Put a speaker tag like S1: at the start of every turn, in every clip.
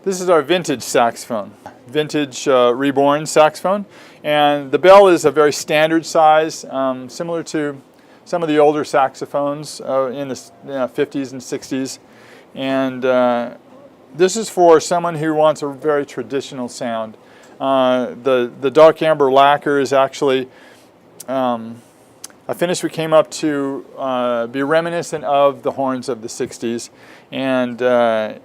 S1: This is our vintage saxophone, vintage reborn saxophone. And the bell is a very standard size, similar to some of the older saxophones in the 50s and 60s. And this is for someone who wants a very traditional sound. The dark amber lacquer is actually a finish we came up to be reminiscent of the horns of the 60s. And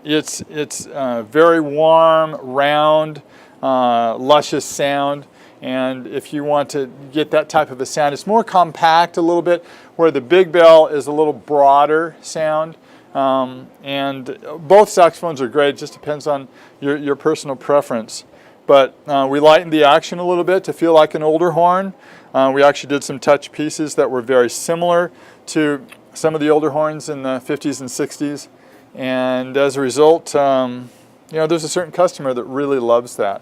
S1: it's very warm, round, luscious sound. And if you want to get that type of a sound, it's more compact a little bit, where the big bell is a little broader sound. And both saxophones are great. It just depends on your personal preference. But we lightened the action a little bit to feel like an older horn. We actually did some touch pieces that were very similar to some of the older horns in the 50s and 60s. And as a result, there's a certain customer that really loves that.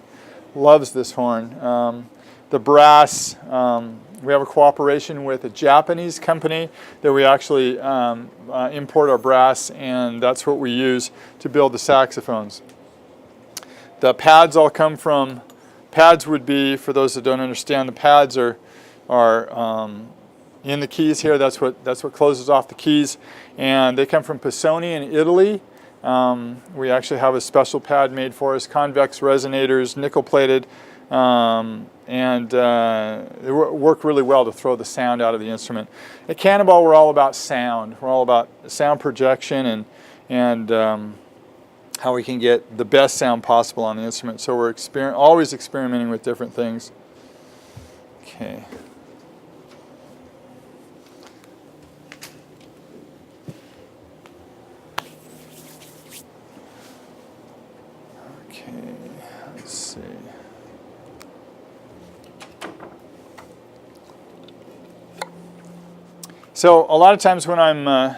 S1: Loves this horn. The brass, we have a cooperation with a Japanese company that we actually import our brass, and that's what we use to build the saxophones. The pads all come from, pads would be, for those that don't understand, the pads are in the keys here. That's what closes off the keys, and they come from Pisoni in Italy. We actually have a special pad made for us, convex resonators, nickel plated, and they work really well to throw the sound out of the instrument. At Cannonball, we're all about sound. We're all about sound projection and how we can get the best sound possible on the instrument. So we're always experimenting with different things. Okay. Let's see. So a lot of times when I'm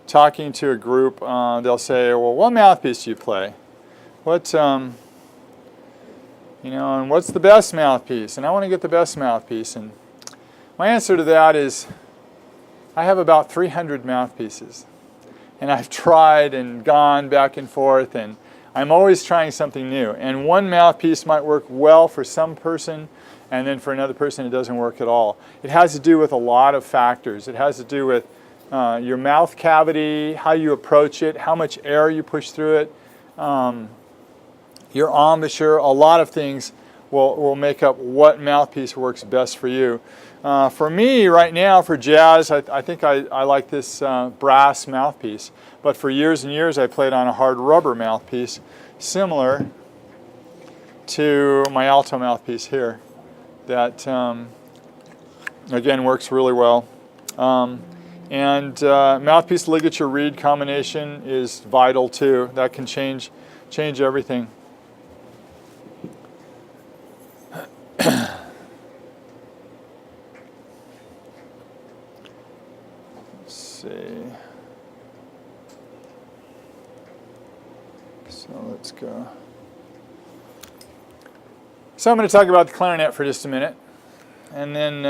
S1: talking to a group, they'll say, "Well, what mouthpiece do you play? What, and what's the best mouthpiece?" And I want to get the best mouthpiece. And my answer to that is, I have about 300 mouthpieces, and I've tried and gone back and forth, and I'm always trying something new. And one mouthpiece might work well for some person, and then for another person it doesn't work at all. It has to do with a lot of factors. It has to do with your mouth cavity, how you approach it, how much air you push through it, your embouchure. A lot of things will make up what mouthpiece works best for you. For me right now, for jazz, I think I like this brass mouthpiece. But for years and years I played on a hard rubber mouthpiece, similar to my alto mouthpiece here, that again works really well. Mouthpiece ligature reed combination is vital too. That can change everything. Let's see. So let's go. So I'm going to talk about the clarinet for just a minute, and then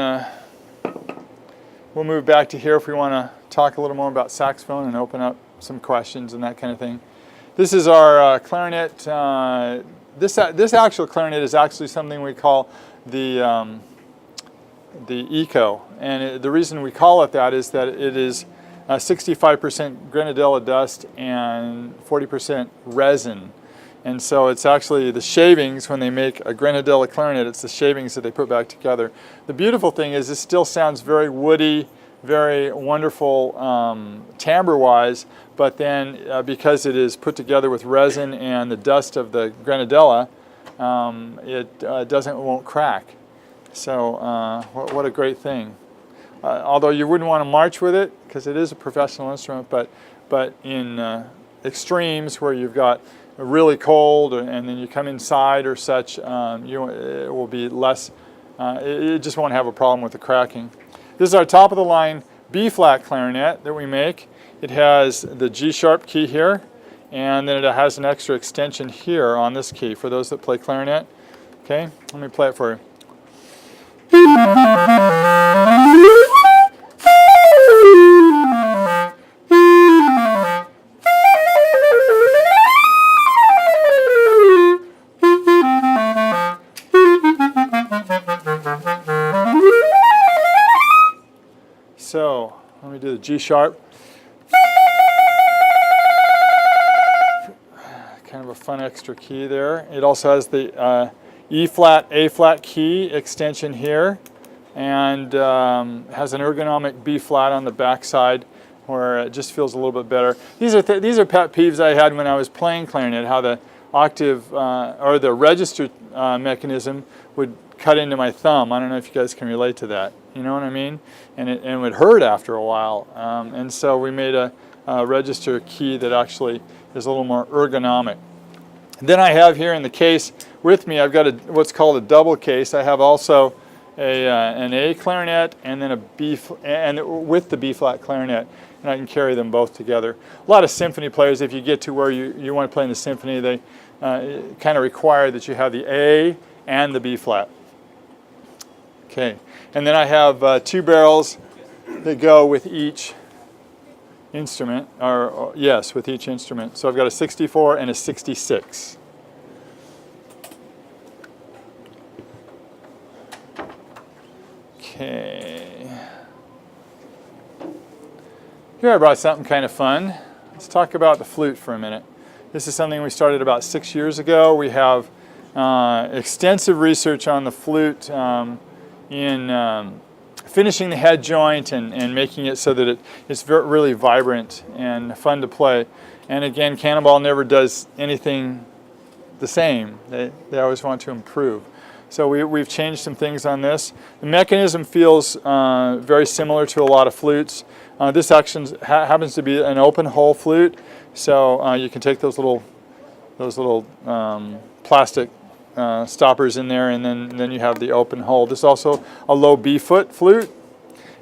S1: we'll move back to here if we want to talk a little more about saxophone and open up some questions and that kind of thing. This is our clarinet. This actual clarinet is actually something we call the Eco, and the reason we call it that is that it is 65% grenadilla dust and 40% resin. And so it's actually the shavings, when they make a grenadilla clarinet, it's the shavings that they put back together. The beautiful thing is it still sounds very woody, very wonderful timbre-wise, but then because it is put together with resin and the dust of the grenadilla, it won't crack. So what a great thing. Although you wouldn't want to march with it because it is a professional instrument, but in extremes where you've got really cold and then you come inside or such, it will be less, it just won't have a problem with the cracking. This is our top of the line B-flat clarinet that we make. It has the G-sharp key here, and then it has an extra extension here on this key for those that play clarinet. Okay, let me play it for you. G sharp. Kind of a fun extra key there. It also has the E flat, A flat key extension here, and has an ergonomic B flat on the back side where it just feels a little bit better. These are pet peeves I had when I was playing clarinet, how the octave or the register mechanism would cut into my thumb. I don't know if you guys can relate to that. You know what I mean? And it would hurt after a while. And so we made a register key that actually is a little more ergonomic. And then I have here in the case with me, I've got what's called a double case. I have also an A clarinet and then a B, and with the B flat clarinet, and I can carry them both together. A lot of symphony players, if you get to where you want to play in the symphony, they kind of require that you have the A and the B flat. Okay, and then I have 2 barrels that go with each instrument, or yes, with each instrument. So I've got a 64 and a 66. Okay. Here I brought something kind of fun. Let's talk about the flute for a minute. This is something we started about 6 years ago. We have extensive research on the flute in finishing the head joint and making it so that it's really vibrant and fun to play. And again, Cannonball never does anything the same. They always want to improve. So we've changed some things on this. The mechanism feels very similar to a lot of flutes. This actually happens to be an open hole flute, so you can take those little plastic stoppers in there, and then you have the open hole. This is also a low B foot flute,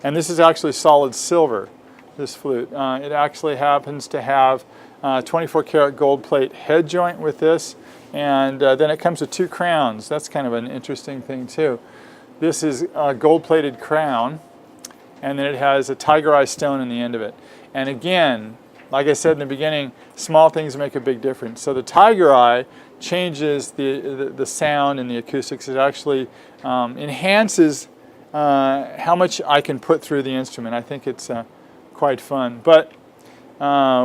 S1: and this is actually solid silver, this flute. It actually happens to have 24 karat gold plate head joint with this, and then it comes with 2 crowns. That's kind of an interesting thing too. This is a gold plated crown, and then it has a tiger eye stone in the end of it. And again, like I said in the beginning, small things make a big difference. So the tiger eye changes the sound and the acoustics. It actually enhances how much I can put through the instrument. I think it's quite fun. But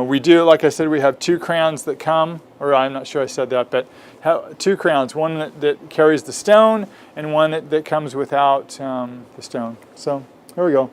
S1: we do, like I said, we have 2 crowns that come, or I'm not sure I said that, but 2 crowns, one that carries the stone and one that comes without the stone. So here we go.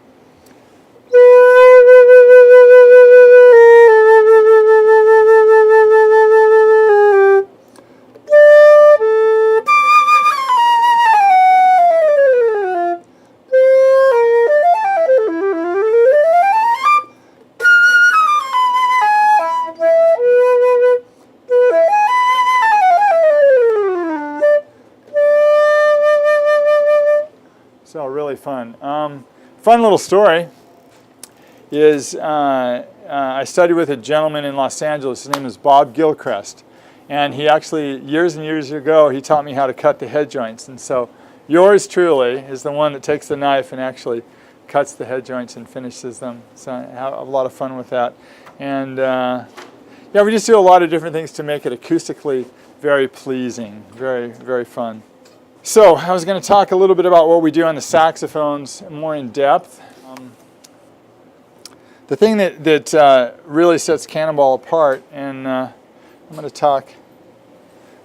S1: So really fun. Fun little story is I studied with a gentleman in Los Angeles. His name is Bob Gilchrist, and he actually years and years ago he taught me how to cut the head joints. And so yours truly is the one that takes the knife and actually cuts the head joints and finishes them. So I have a lot of fun with that. And yeah, we just do a lot of different things to make it acoustically very pleasing, very, very fun. So I was going to talk a little bit about what we do on the saxophones more in depth. The thing that really sets Cannonball apart, and I'm going to talk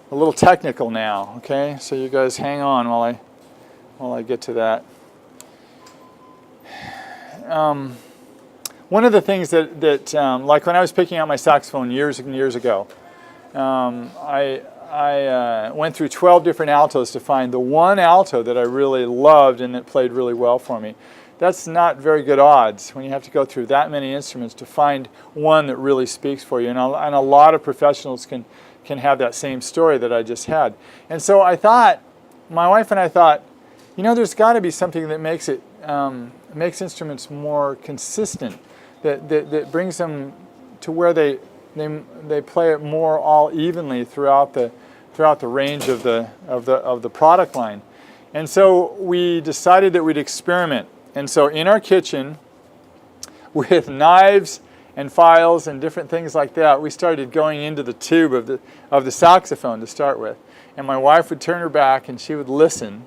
S1: a little technical now, okay? So you guys hang on while I get to that. One of the things that like when I was picking out my saxophone years and years ago, I went through 12 different altos to find the one alto that I really loved and that played really well for me. That's not very good odds when you have to go through that many instruments to find one that really speaks for you. And a lot of professionals can have that same story that I just had. And so I thought, my wife and I thought, you know, there's got to be something that makes it makes instruments more consistent, that brings them to where they play it more all evenly throughout the range of the product line. And so we decided that we'd experiment. And so in our kitchen, with knives and files and different things like that, we started going into the tube of the saxophone to start with. And my wife would turn her back and she would listen,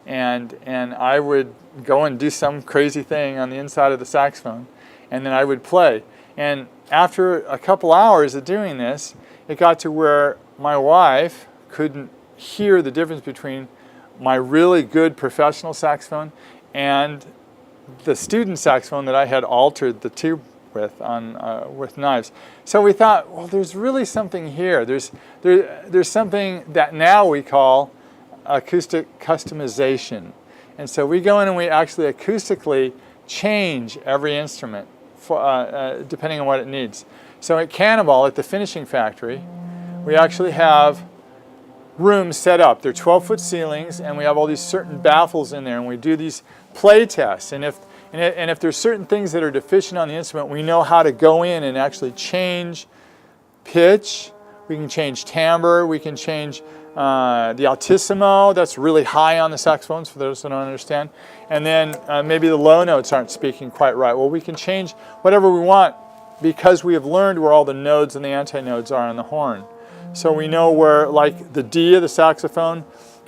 S1: and I would go and do some crazy thing on the inside of the saxophone. and then I would play. And after a couple hours of doing this, it got to where my wife couldn't hear the difference between my really good professional saxophone and the student saxophone that I had altered the tube with with knives. So we thought, well, there's really something here. There's something that now we call acoustic customization. And so we go in and we actually acoustically change every instrument for, depending on what it needs. So at Cannonball, at the finishing factory, we actually have rooms set up. They're 12-foot ceilings, and we have all these certain baffles in there, and we do these play tests. And if there's certain things that are deficient on the instrument, we know how to go in and actually change pitch. We can change timbre. We can change the altissimo. That's really high on the saxophones for those that don't understand. And then maybe the low notes aren't speaking quite right. Well, we can change whatever we want because we have learned where all the nodes and the antinodes are on the horn. So we know where, like the D of the saxophone,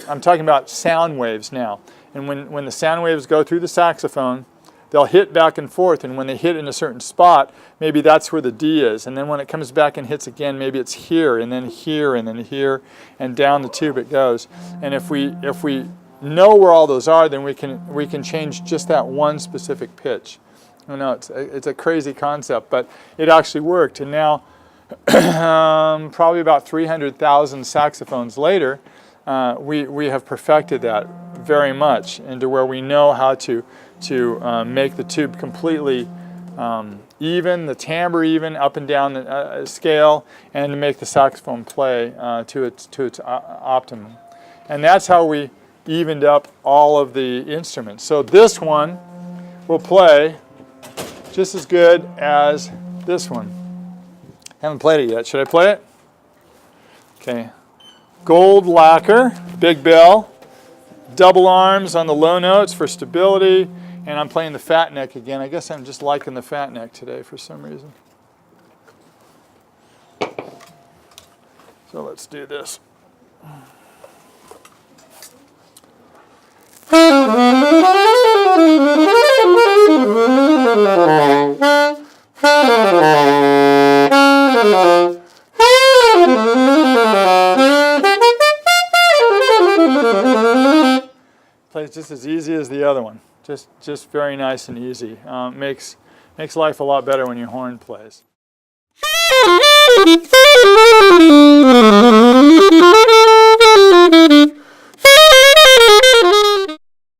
S1: I'm talking about sound waves now. And when the sound waves go through the saxophone, they'll hit back and forth, and when they hit in a certain spot, maybe that's where the D is. And then when it comes back and hits again, maybe it's here, and then here, and then here, and down the tube it goes. And if we know where all those are, then we can change just that one specific pitch. I know it's a crazy concept, but it actually worked. And now, probably about 300,000 saxophones later, we have perfected that very much into where we know how to make the tube completely even, the timbre even, up and down the scale, and to make the saxophone play to its optimum. And that's how we evened up all of the instruments. So this one will play just as good as this one. Haven't played it yet. Should I play it? Okay. Gold lacquer, big bell, double arms on the low notes for stability, and I'm playing the fat neck again. I guess I'm just liking the fat neck today for some reason. So let's do this. Plays just as easy as the other one. Just very nice and easy. Makes life a lot better when your horn plays.